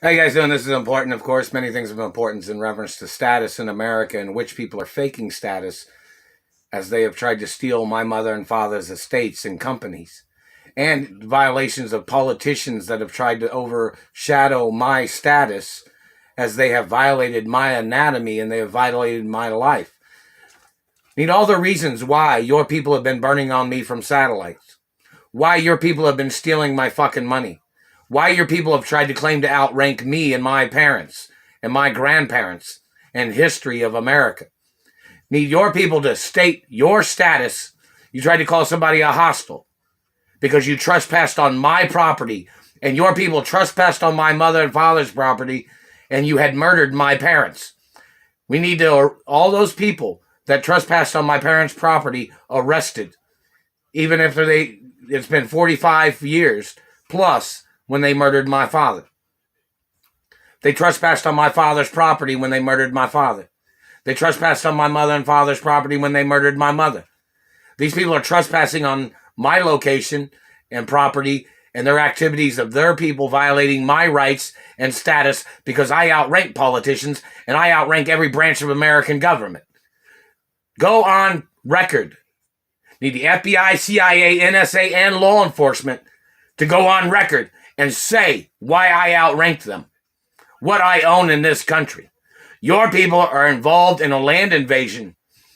How you guys doing? This is important, of course. Many things of importance in reference to status in America, in which people are faking status as they have tried to steal my mother and father's estates and companies, and violations of politicians that have tried to overshadow my status as they have violated my anatomy and they have violated my life. Need all the reasons why your people have been burning on me from satellites, why your people have been stealing my fucking money, why your people have tried to claim to outrank me and my parents and my grandparents and history of America. Need your people to state your status. You tried to call somebody a hostile because you trespassed on my property, and your people trespassed on my mother and father's property, and you had murdered my parents. We need to, all those people that trespassed on my parents' property arrested, even if it's been 45 years plus when they murdered my father. They trespassed on my father's property when they murdered my father. They trespassed on my mother and father's property when they murdered my mother. These people are trespassing on my location and property and their activities of their people, violating my rights and status because I outrank politicians and I outrank every branch of American government. Go on record. Need the FBI, CIA, NSA, and law enforcement to go on record and say why I outranked them, what I own in this country. Your people are involved in a land invasion.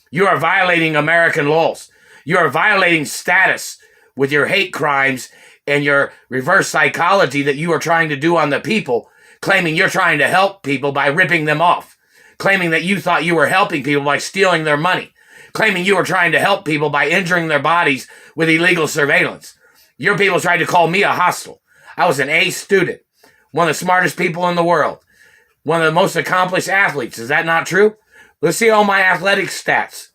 You are violating American laws. You are violating status with your hate crimes and your reverse psychology that you are trying to do on the people, claiming you're trying to help people by ripping them off, claiming that you thought you were helping people by stealing their money, claiming you were trying to help people by injuring their bodies with illegal surveillance. Your people tried to call me a hostile. I was an A student, one of the smartest people in the world, one of the most accomplished athletes. Is that not true? Let's see all my athletic stats,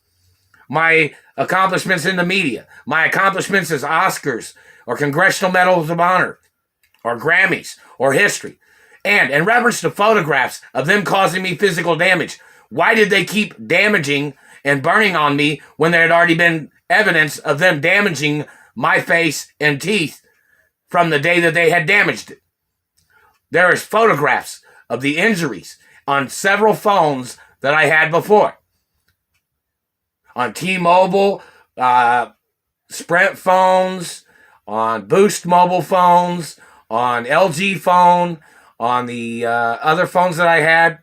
my accomplishments in the media, my accomplishments as Oscars or Congressional Medals of Honor or Grammys or history. And in reference to photographs of them causing me physical damage, why did they keep damaging and burning on me when there had already been evidence of them damaging my face and teeth from the day that they had damaged it? There is photographs of the injuries on several phones that I had before. On T-Mobile, Sprint phones, on Boost mobile phones, on LG phone, on the other phones that I had.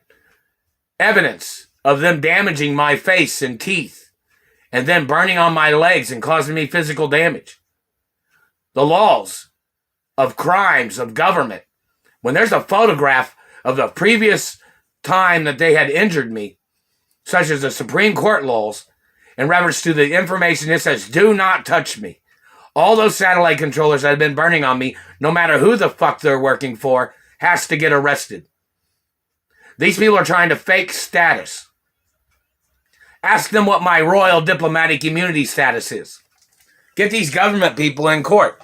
Evidence of them damaging my face and teeth and then burning on my legs and causing me physical damage. The laws of crimes of government. When there's a photograph of the previous time that they had injured me, such as the Supreme Court laws, in reference to the information it says, do not touch me. All those satellite controllers that have been burning on me, no matter who the fuck they're working for, has to get arrested. These people are trying to fake status. Ask them what my royal diplomatic immunity status is. Get these government people in court.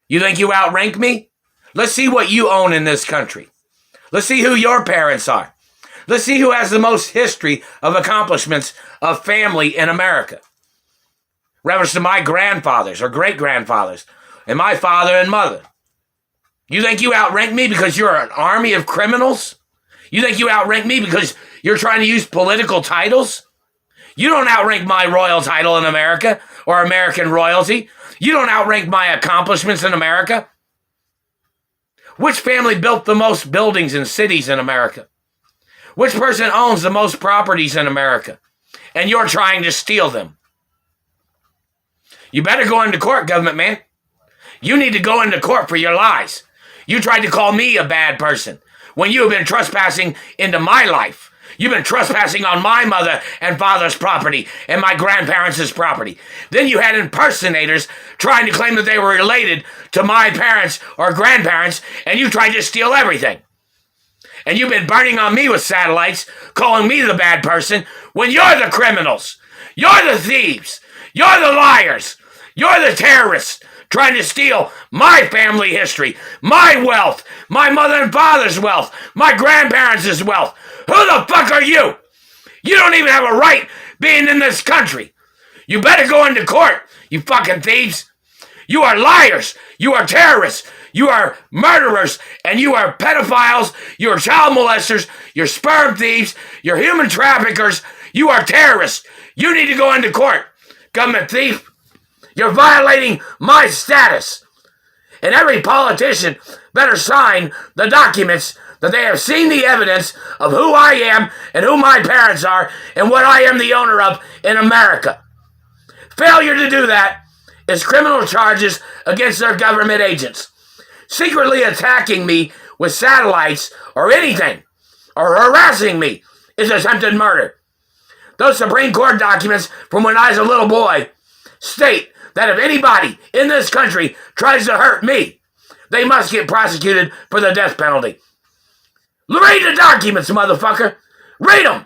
You think you outrank me? Let's see what you own in this country. Let's see who your parents are. Let's see who has the most history of accomplishments of family in America. Reference to my grandfathers or great-grandfathers and my father and mother. You think you outrank me because you're an army of criminals? You think you outrank me because you're trying to use political titles? You don't outrank my royal title in America or American royalty. You don't outrank my accomplishments in America. Which family built the most buildings and cities in America? Which person owns the most properties in America? And you're trying to steal them. You better go into court, government man. You need to go into court for your lies. You tried to call me a bad person when you have been trespassing into my life. You've been trespassing on my mother and father's property and my grandparents' property. Then you had impersonators trying to claim that they were related to my parents or grandparents, and you tried to steal everything. And you've been burning on me with satellites, calling me the bad person, when you're the criminals. You're the thieves. You're the liars. You're the terrorists trying to steal my family history, my wealth, my mother and father's wealth, my grandparents' wealth. Who the fuck are you? You don't even have a right being in this country. You better go into court, you fucking thieves. You are liars. You are terrorists. You are murderers, and you are pedophiles, you are child molesters, you're sperm thieves, you're human traffickers, you are terrorists. You need to go into court, government thief. You're violating my status. And every politician better sign the documents that they have seen the evidence of who I am and who my parents are and what I am the owner of in America. Failure to do that is criminal charges against their government agents. Secretly attacking me with satellites or anything, or harassing me, is attempted murder. Those Supreme Court documents from when I was a little boy state that if anybody in this country tries to hurt me, they must get prosecuted for the death penalty. Read the documents, motherfucker. Read them.